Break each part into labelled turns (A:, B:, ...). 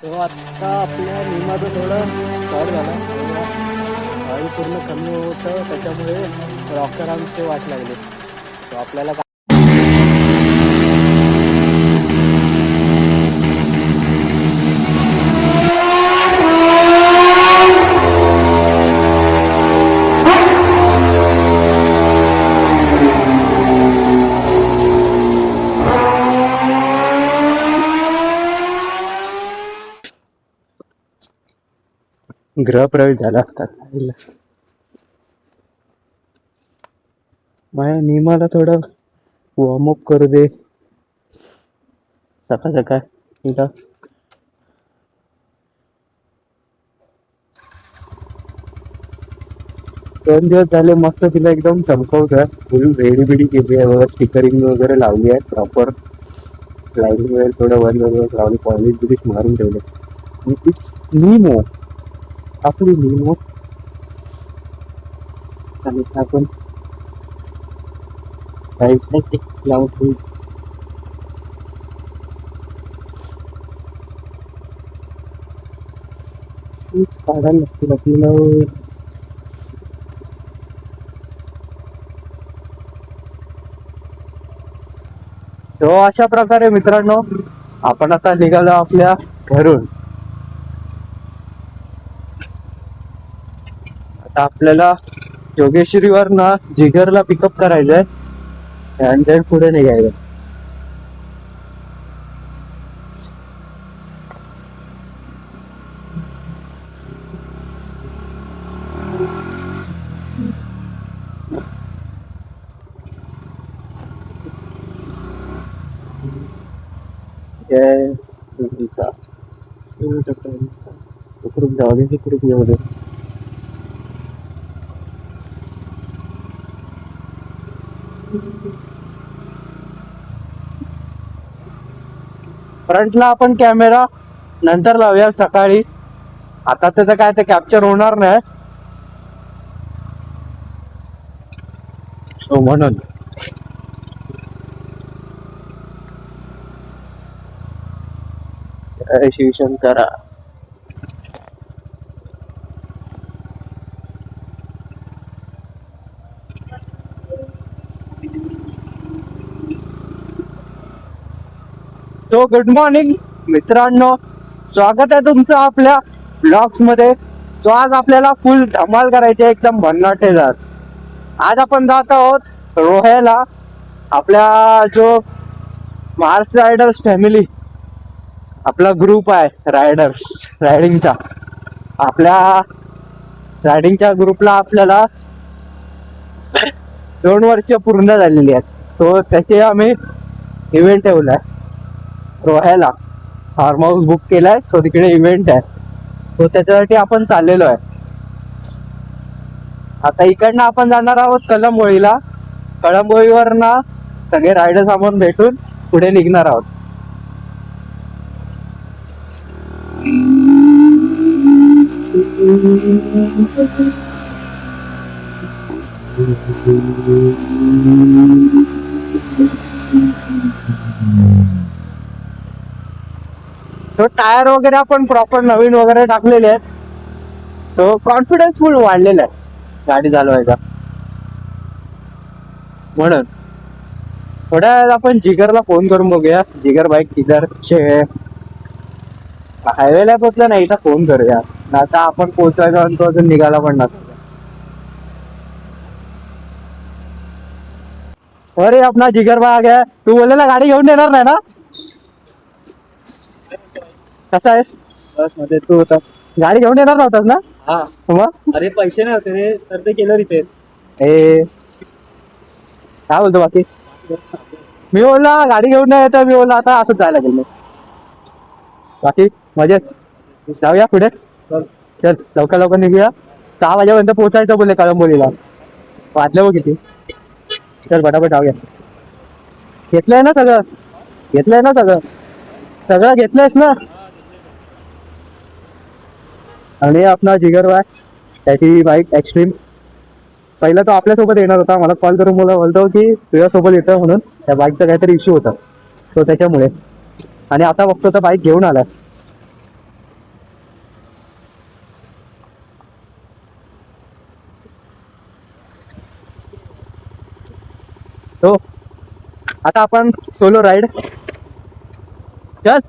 A: तो आता आपल्या नियमाचं थोडं शॉर्ट झाला, ऑइल पूर्ण कमी होतं त्याच्यामुळे रॉकरांचे वाट लागले. तो आपल्याला गृहप्रवेश झाला असता. माझ्या नियमाला थोडं वॉर्मअप करू दे सकाळ सकाळ. ठीक आहे. 2 दिवस झाले मस्त तिला एकदम चमकवतोय. फुल रेडी बिडी केली आहे, स्टिकरिंग वगैरे लावली आहे प्रॉपर. लाईटिंग वगैरे थोडं वन वगैरे लावली, पॉलिश बिलिश मारून ठेवले. इट्स नीमो, आपली नीमो. आणि आपण लावून काढायला लागतील आपल्याला. तो अशा प्रकारे मित्रांनो आपण आता निघालो आपल्या घरून. आता आपल्याला योगेश्वरीवर ना जिगरला पिकअप करायचंय आणि देन पुढे निघायचं. फ्रंटला आपण कॅमेरा नंतर लावूया सकाळी. आता त्याचं काय ते कॅप्चर होणार नाही, सो म्हणून शिवशंकरा. सो गुड मॉर्निंग मित्रांनो, स्वागत आहे तुमचं आपल्या ब्लॉग्स मध्ये. तो आज आपल्याला फुल धमाल करायची आहे, एकदम भन्नाटे जात. आज आपण जात आहोत रोह्याला. आपल्या जो महाराष्ट्र रायडर्स फॅमिली आपला ग्रुप आहे रायडिंगचा, आपल्या रायडिंगच्या ग्रुपला आपल्याला 2 वर्ष पूर्ण झालेली आहेत. तो त्याचे आम्ही इव्हेंट ठेवलाय रोह्याला. फार्म हाऊस बुक केलाय, तो तिकडे इव्हेंट आहे, तो त्याच्यासाठी आपण चाललेलो आहे. आता इकडनं आपण जाणार आहोत कळंबोळीला. कळंबोळीवर ना सगळे रायडर्स आपण भेटून पुढे निघणार आहोत. तो टायर वगैरे आपण प्रॉपर नवीन वगैरे टाकलेले आहेत, तो कॉन्फिडन्स फुल वाढलेला आहे गाडी चालवायचा. म्हणून थोड्या वेळात आपण जिगरला फोन करून बघूया. जिगर बाईक किधर हायवेला पोचला नाही तर फोन करूया. आता आपण पोहोचवायचा आणि तो अजून निघाला पण नसतो. अरे अपना जिगर भाई आ गया. तू बोललेला गाडी घेऊन देणार नाही ना? कसा आहेस?
B: बस मध्ये तू होता.
A: गाडी घेऊन येणार नव्हतास ना?
B: हा
A: मग
B: अरे पैसे नाही होते रे, तर ते केलं रिपेअर.
A: ए काय बोलतो बाकी? मी बोलला गाडी घेऊन नाही येत, मी बोलला आता असंच जायला गेलो. बाकी मजेत? जाऊया पुढे. चल लवकर लवकर निघूया. 6 वाजेपर्यंत पोहोचायचं बोलले कळंबोलीला. वाजले बघ किती. चल पटापट जाऊया. घेतलंय ना सगळं? घेतलंय ना सगळं? सगळं घेतलंयस ना? आणि आपला जिगर बाय त्याची बाईक एक्स्ट्रीम. पहिला तो आपल्यासोबत येणार होता, मला कॉल करून बोलतो की तुझ्यासोबत येतोय म्हणून. त्या बाईकचा काहीतरी इश्यू होता तो त्याच्यामुळे. आणि आता बघतो तर बाईक घेऊन आलाय. तो आता आपण सोलो राईड चल.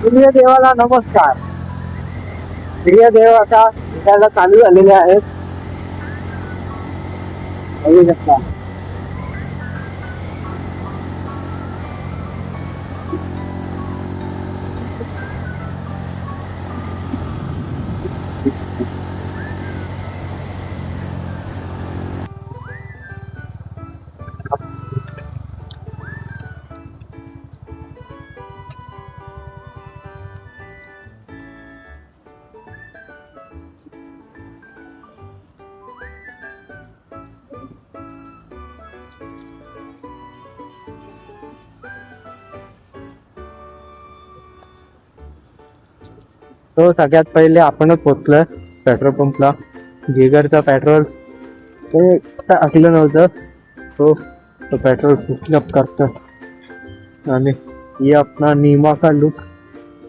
A: प्रिय देवाला नमस्कार. प्रिय देव आता निघायला चालू झालेले आहेत. बघू शकता. तो सगळ्यात पहिले आपणच पोचलोय पेट्रोल पंपला. जिगरचा पेट्रोल ते टाकलं नव्हतं. तो पेट्रोल फिलअप करतो. आणि ये अपना नीमा का लुक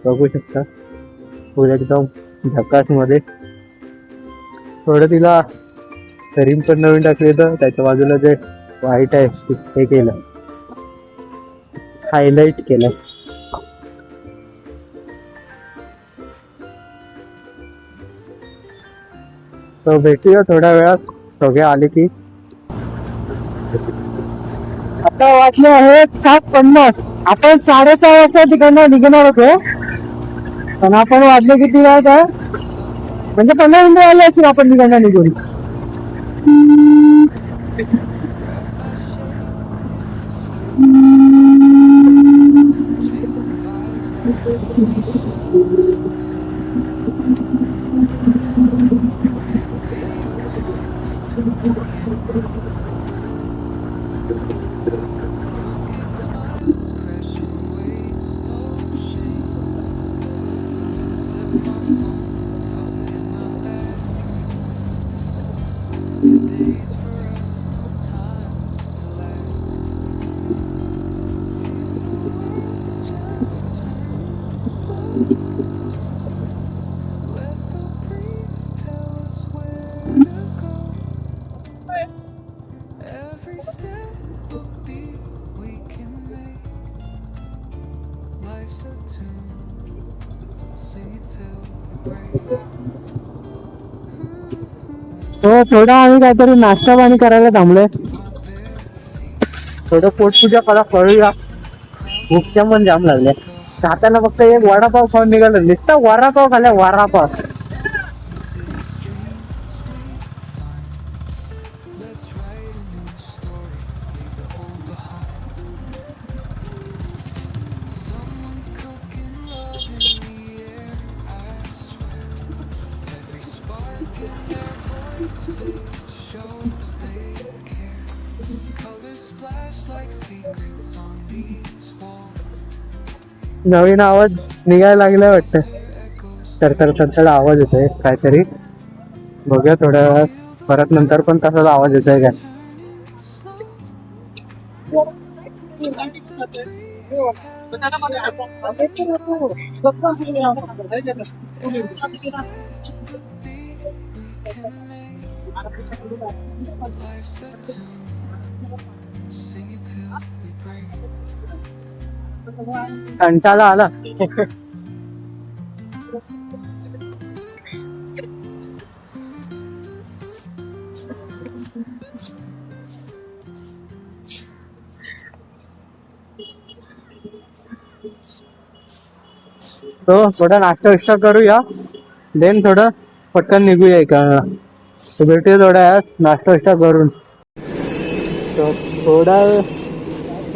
A: बघू शकता. फुल एकदम झकास मध्ये. थोडं तिला रिम पण नवीन टाकली तर त्याच्या बाजूला जे व्हाईट आहे हे केलं, हायलाइट केलं. तो भेटूया थोड्या वेळात सगळे आले की. आता वाजले आहेत 7:50. आपण 6:30 वाजता तिकडनं निघणार होतो, पण आपण वाजले किती वेळात आहे म्हणजे 15 मिनिटं आले असतील आपण तिकडनं निघून. तो थोडा आम्ही काहीतरी नाश्ता पाणी करायला थांबलोय. थोडं पोटपूजा करूया. भूकच्या पण जाम लागल्या. खाताना फक्त एक वडापाव खाऊन निघालं. नुसता वडापाव खाल्ला, वडापाव. नवीन आवाज निघायला लागलाय वाटतं. तर आवाज येतोय काहीतरी. बघूया थोड्या वेळात. परत नंतर पण तसाच आवाज येतोय काय. कंटाळा आला. तो थोडा नाश्ता विष्टा करूया, देन थोडं पटकन निघूया इकडनं. तो भेटूया थोड्या वेळात नाश्ता विष्टा करून. तो थोडा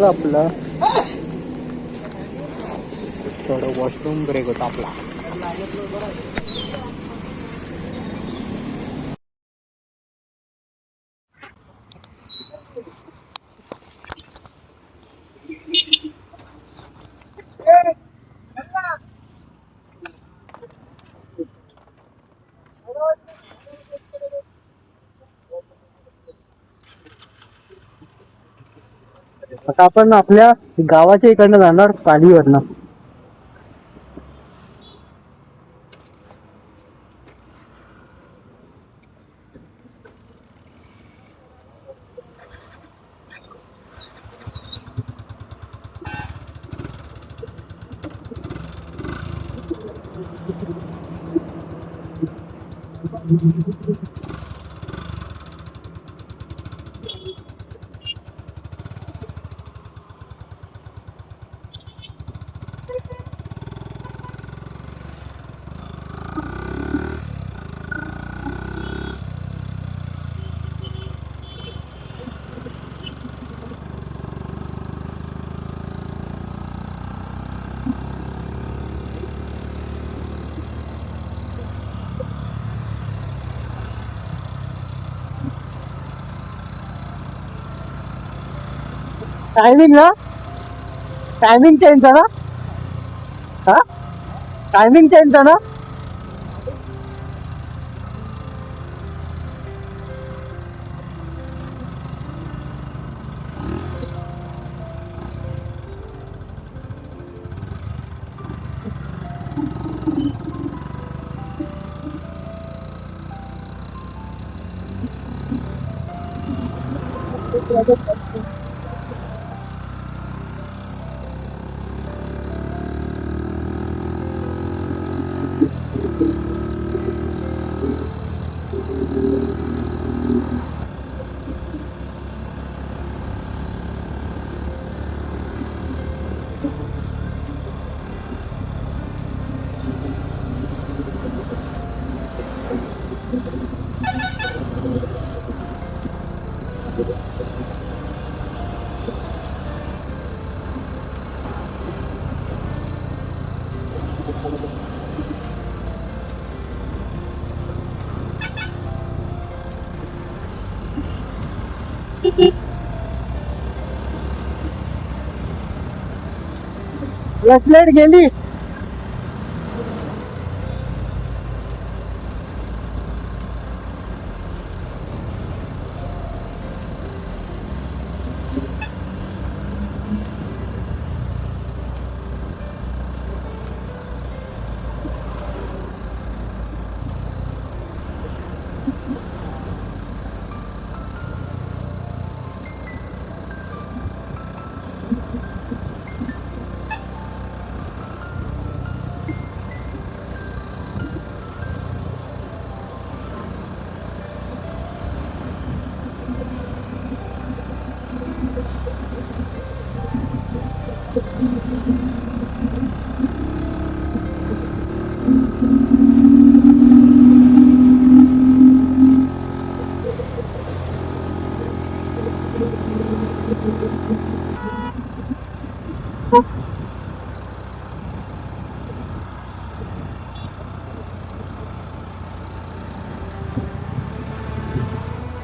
A: आपला थोडं वॉशरूम ब्रेक होता आपला. आता आपण आपल्या गावाच्या इकडनं जाणार पालीवरनं. टायमिंग ना, टायमिंग चेंज ना. हा, टायमिंग चेंज ना. प्लेट गेली.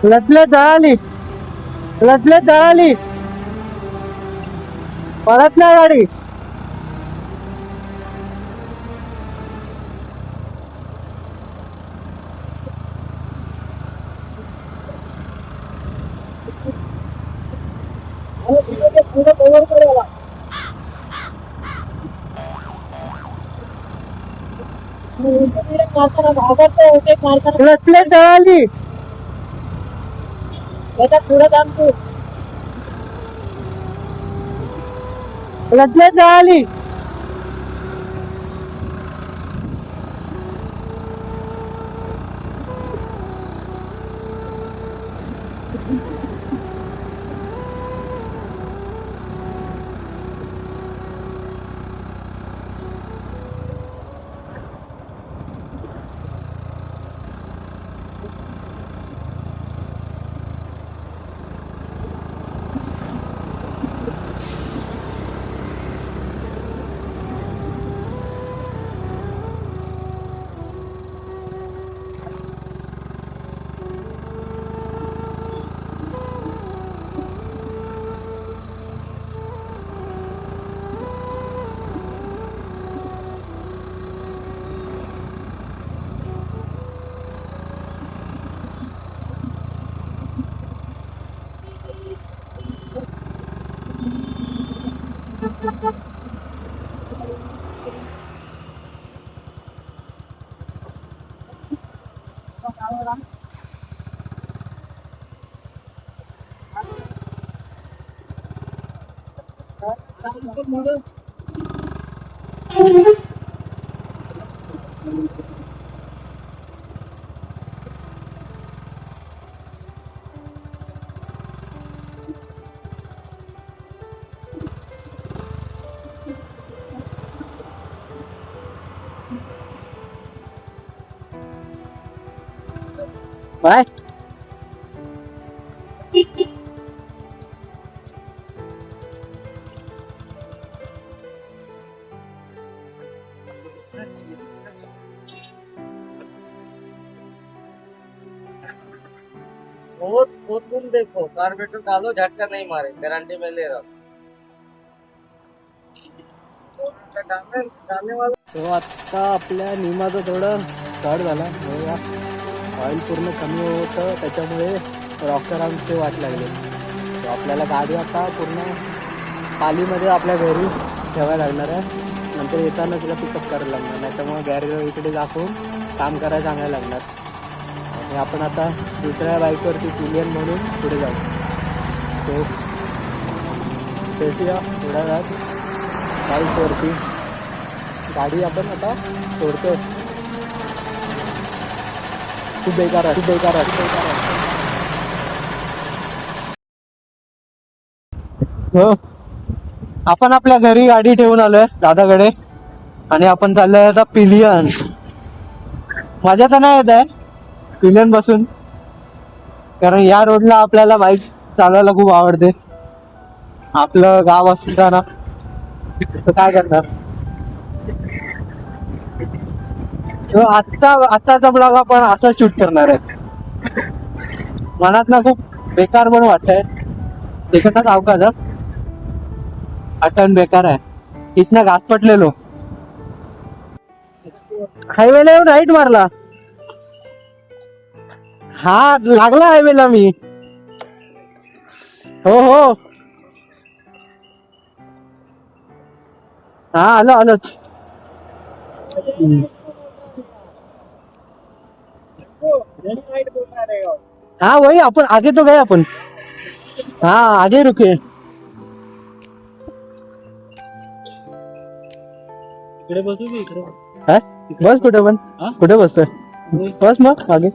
A: लटले जळाली, लटले जळाली. पळत नाही गाडी. लटले जळाली. त्याच्यात पुढे काम तू. लटले जळाली. बाय.
C: वो तुम देखो कार्बोरेटर डालो झटका नहीं मारे गारंटी में ले रहा हूँ डालने वाला.
A: तो आता आपल्या निमाचं थोडं चढ झाला बघूया. ऑइल पूर्ण कमी होतं त्याच्यामुळे रॉकरांची वाट लागली. तो आपल्याला गाडी आता पूर्ण पालीमध्ये आपल्या घरी ठेवायला लागणार आहे. नंतर येताना तिला पिकअप करायला लागणार. नाही तर मग गॅरेज इकडे दाखवून काम करायला सांगायला लागणार. आणि आपण आता दुसऱ्या बाईकवरती पिलियन म्हणून पुढे जाऊ. तो भेटूया थोड्या वेळात बाईकवरती. गाडी आपण आता सोडतो. खूप बेकार आहे, खूप बेकार आहे, खूप बेकार आहे. हो, आपण आपल्या घरी गाडी ठेवून आलोय दादाकडे आणि आपण चाललोय आता पिलियन. मजा तर नाही येत आहे पिलियन बसून, कारण या रोडला आपल्याला बाईक चालवायला खूप आवडते. आपलं गाव असताना तर काय करणार. आत्ताचा ब्लॉग आपण असं शूट करणार आहे. मनात ना खूप बेकार पण वाटतंय. तिकडनं अवकाश अटन बेकार आहे. इथनं घास पटलेलो हायवेला येऊन राईट मारला. हा लागला हायवेला मी. हो हो हा आलो आलोच. हाँ वही अपन आगे तो गए अपन. हाँ आगे रुके.
B: इकडे बसू की इकडे बसू?
A: है बस कुठे पण कुठे बसतोय बस मग आगे.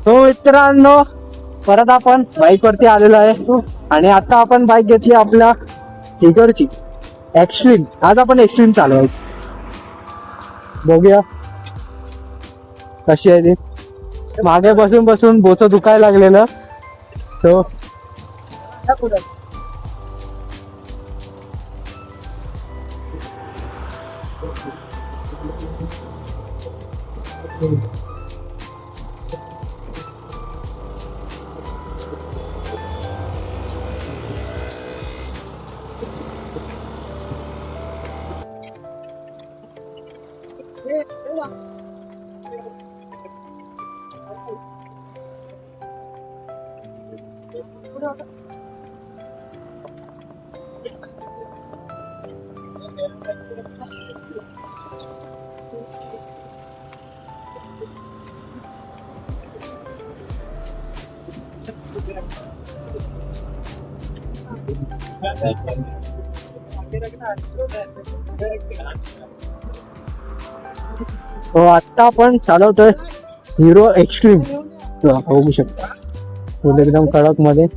A: तो मित्रांनो परत आपण बाईक वरती आलेलो आहे आणि आता आपण बाईक घेतली आपल्या जिगरची एक्स्ट्रीम. आज आपण एक्स्ट्रीम चालवायची. बघूया कशी आहे ती. मागे बसून बसून बोच दुखायला लागलेलं. तो आता आपण चालवतोय हिरो एक्स्ट्रीम. बघू शकता फुल एकदम कडक मध्ये.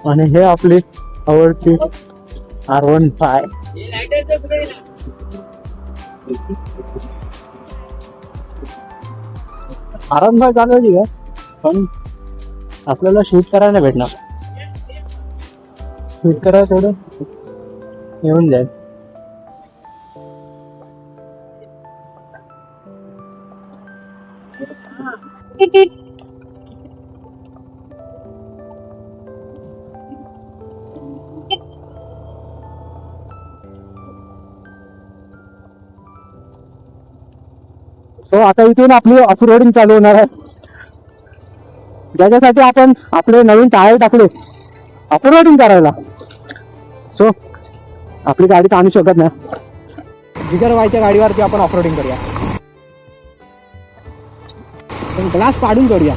A: आणि हे आपली आवडती R15. R15 चालवायची का पण आपल्याला शूट करायला भेटणार. शूट करायला थोडं येऊन जाईल. तो आता इथून आपली ऑफरोडिंग चालू होणार आहे, ज्याच्यासाठी आपण आपले नवीन टायर टाकले ऑफरोडिंग करायला. सो आपली गाडी तर आणू शकत नाही, जिगर व्हायच्या गाडीवरती आपण ऑफरोडिंग करूया. ग्लास पाडून करूया,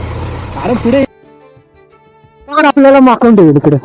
A: कारण पुढे आपल्याला माखून ठेवेल इकडे.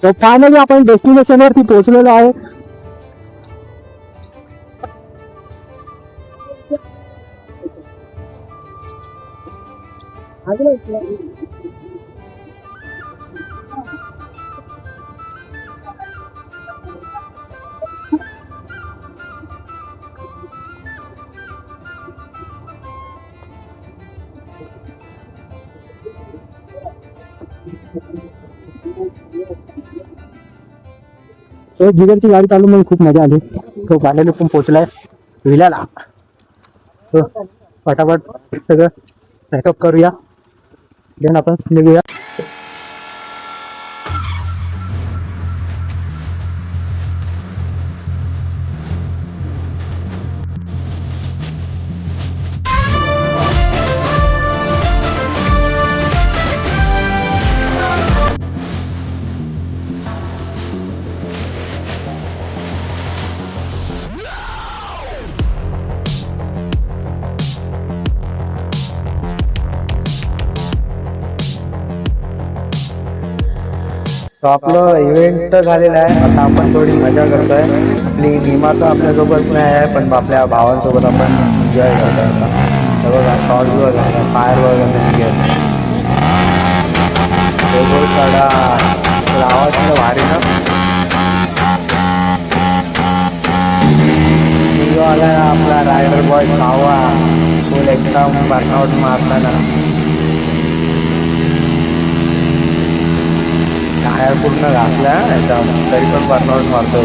A: सो फायनली आपण डेस्टिनेशन वरती पोहोचलेलो आहे. तो जिगरची गाडी चालू म्हणून खूप मजा आली. तो फायनली पण पोहोचलाय विल्याला. तो पटापट सगळं पॅकअप करूया, देन आपण निघूया.
D: तो आपलं इव्हेंट झालेला आहे. आता आपण थोडी मजा करतोय. आपली निमा तर आपल्यासोबत नाही आहे, पण आपल्या भावांसोबत आपण एन्जॉय करतोय. आता बघा शॉर्ट्स बघा, फायर बघा कडा आवाज भारी ना. आला आपला रायडर बॉय सावा फुल एकदम बर्नआउट मारताना. टायर पूर्ण घासला याचा, तरी पण बर्नआउट मारतो.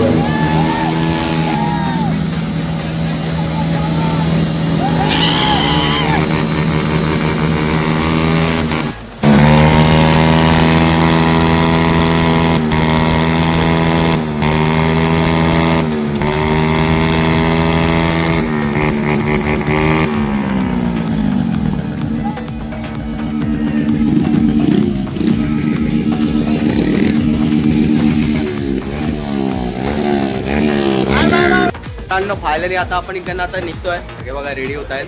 C: फायनली आता आपण इकडनं आता निघतोय. हे बघा रेडी होत आहेत.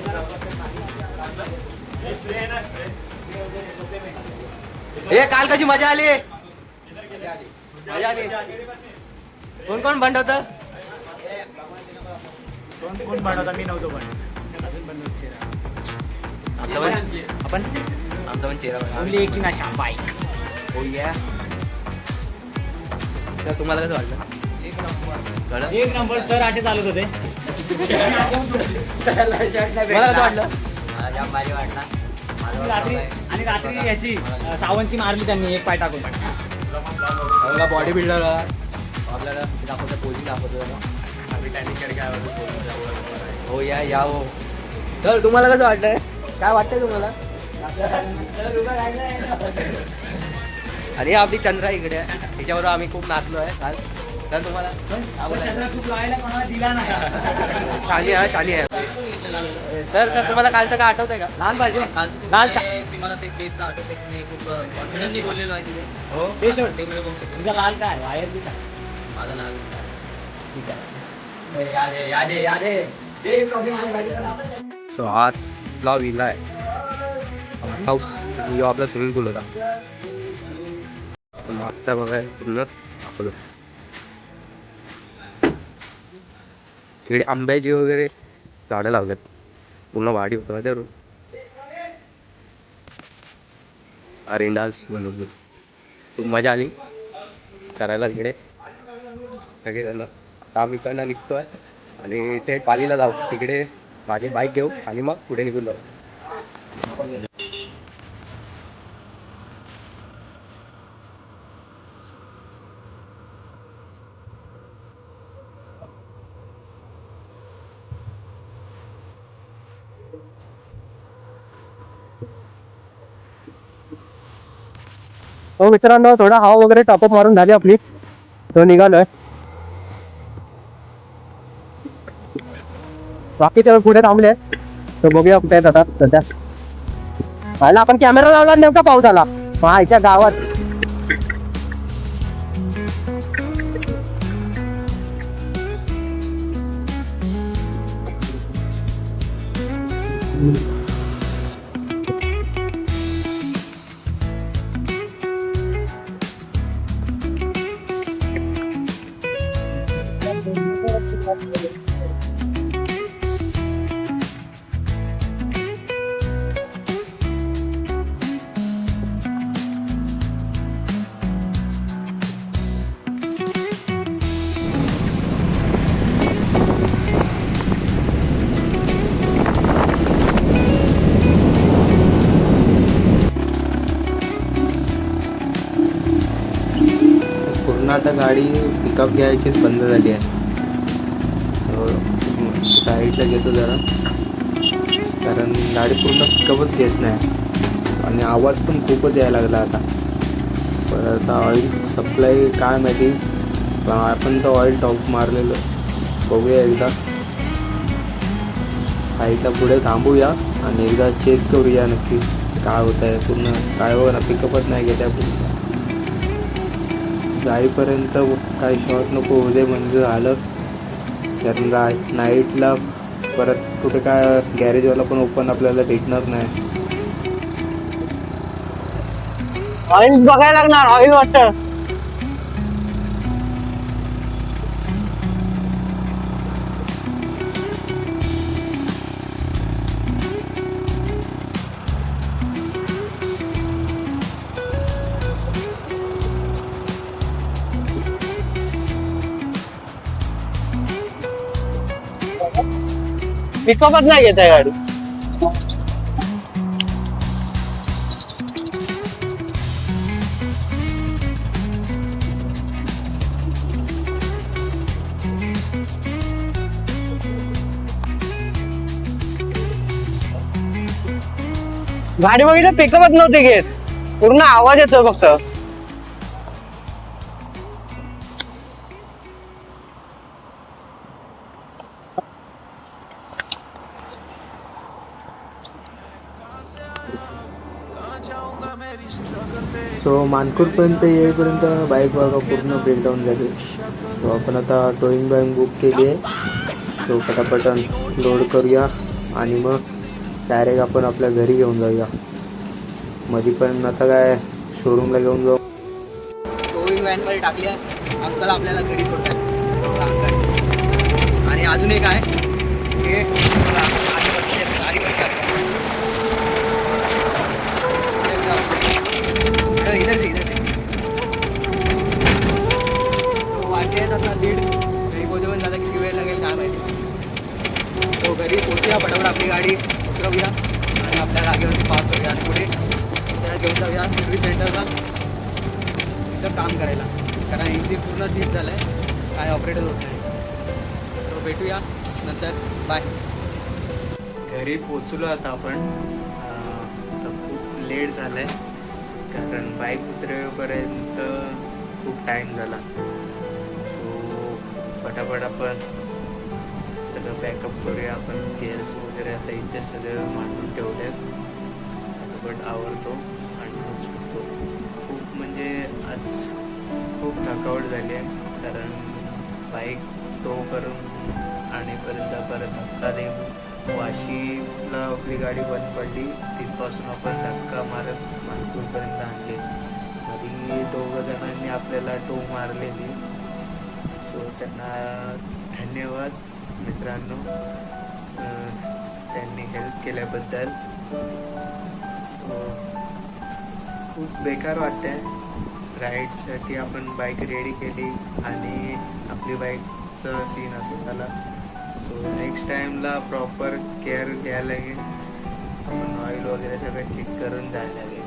C: हे काल कशी मजा आली, मजा आली. कोण कोण बंड होत,
B: कोण बनवता? मी नव्हतो पण
C: आमचा पण चेहरा
B: ओनली एक नाशा बाईक.
C: हो या. तर तुम्हाला कसं वाटलं?
B: एक नंबर सर असे चालत होते.
C: मला कसं वाटलं?
B: आणि रात्री याची सावंतची मारली त्यांनी एक पाय टाकून.
C: बॉडी बिल्डर आपल्याला दाखवतो, पोजिंग दाखवतो. हो या हो. तर तुम्हाला कसं वाटतंय, काय वाटतंय तुम्हाला? आणि आपली चंद्रा इकडे आहे, तिच्याबरोबर आम्ही खूप नाचलो आहे काल. तर तुम्हाला हा बोलायचं.
B: खूप लावायला कोणाला दिला नाही.
C: शाली हा शाली आहे सर. तर तुम्हाला कालचं काय आठवतंय का? लहान पाहिजे लाल
E: मला ते स्टेजचं आठवतं की मी खूप कॉन्फिडन्सली बोललेलो आहे तिथे.
C: हो
B: ते सोड.
E: ते मला बघू शकतो.
B: तुझा लाल काय वायर बी सांग.
E: माझं नाव
B: ठीक आहे. याद आहे. ते problem
C: सो हा आपला विला आहे हाऊस. यो आपला स्विमिंग पूल होता. मागचा बघाय पूर्ण दाखवलं. इकडे आंब्याची वगैरे झाडं लावल्यात. पूर्ण वाडी होतं त्यावर अरेंडास बनवलं. खूप मजा आली करायला तिकडे. सगळे जण आता आम्ही इकडनं निघतोय आणि थेट पालीला जाऊ. तिकडे माझी बाईक घेऊ आणि मग पुढे निघून जाऊ.
A: हो मित्रांनो, थोडा हवा वगैरे टॉपअप मारून झाली आपली. तो निघालोय. बाकी ते पुढे थांबले. तर बघूया कुठे आहेत आता सध्या. पाहिला आपण कॅमेरा लावला नेमका पाऊस आला आईच्या गावात.
D: पूर्ण आता गाडी पिकअप घ्यायचीच बंद झाली आहे. साईडला घेतो जरा, कारण गाडी पूर्ण पिकअपच घेत नाही आणि आवाज पण खूपच यायला लागला आता. पण आता ऑइल सप्लाय काय माहिती, पण आपण तर ऑइल टॉप मारलेलं. बघूया एकदा साईडला पुढे थांबूया आणि एकदा चेक करूया नक्की काय होत आहे. पूर्ण काय बघा ना, पिकअपच नाही घेत आहे. जाईपर्यंत काही शॉर्ट नको होऊ दे म्हणजे झालं. कारण नाईटला परत कुठे काय गॅरेजवाला पण ओपन आपल्याला भेटणार नाही.
A: ऑइल बघायला लागणार. ऑइल वाटतं पिकअपच नाही घेत आहे गाडी. गाडी बघितलं पिकअपच नव्हती घेत. पूर्ण आवाज येतोय फक्त.
D: सो मानपूरपर्यंत येईपर्यंत बाईक बघा पूर्ण ब्रेकडाऊन झाली. सो आपण आता टोईंग बाईक बुक केली आहे. सो पटापट लोड करूया आणि मग डायरेक्ट आपण आपल्या घरी घेऊन जाऊया. मध्ये पण आता काय शोरूमला घेऊन जाऊ.
C: टोईंग व्हॅनमध्ये टाकली आहे. अंकल आपल्याला घरी सोडतात अंकल. आणि अजून एक आहे की गाडी भरते आपल्याला. इधर से तो वाटले आहेत आता 1:30. घरी पोहोचेपर्यंत झालं किती वेळ लागेल काय माहिती. तो घरी पोहोचूया पटापट आपली गाडी उतरवूया आणि आपल्या जागेवरती पार्क करूया आणि पुढे त्याला घेऊन जाऊया सर्व्हिस सेंटरला तिथं काम करायला. कारण इंजिन पूर्ण सीट झालं आहे, काय ऑपरेटर होत नाही. तो भेटूया नंतर. बाय.
D: घरी पोचलो आता आपण. आता खूप लेट झालं आहे कारण बाईक उतरेपर्यंत खूप टाईम झाला. सो पटापट आपण सगळं पॅकअप करूया. आपण गेअर्स वगैरे आता इथे सगळं मांडून ठेवले, पटापट आवरतो आणि मग सुटतो. खूप म्हणजे आज खूप थकावट झाली आहे, कारण बाईक टो करून आणेपर्यंत परत धक्का देऊन वाशीला आपली गाडी बंद पडली, तिथपासून आपण धक्का मारत मानपूरपर्यंत आणले. आधी 2 जणांनी आपल्याला टो मारलेली, सो त्यांना धन्यवाद मित्रांनो, त्यांनी हेल्प केल्याबद्दल. सो खूप बेकार वाटतंय. राईडसाठी आपण बाईक रेडी केली आणि आपली बाईकचं सीन असं झाला. सो नेक्स्ट टाईमला प्रॉपर केअर घ्यायला लागेल. आपण ऑइल वगैरे सगळं चेक करून जायला लागेल.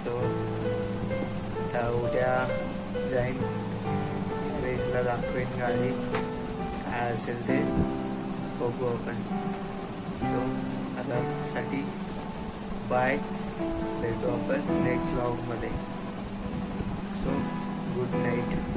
D: सो आता उद्या जाईन, रेंजला दाखवेन गाडी, काय असेल ते बघू आपण. सो आतासाठी बाय, भेटू आपण नेक्स्ट व्लॉगमध्ये. So good night.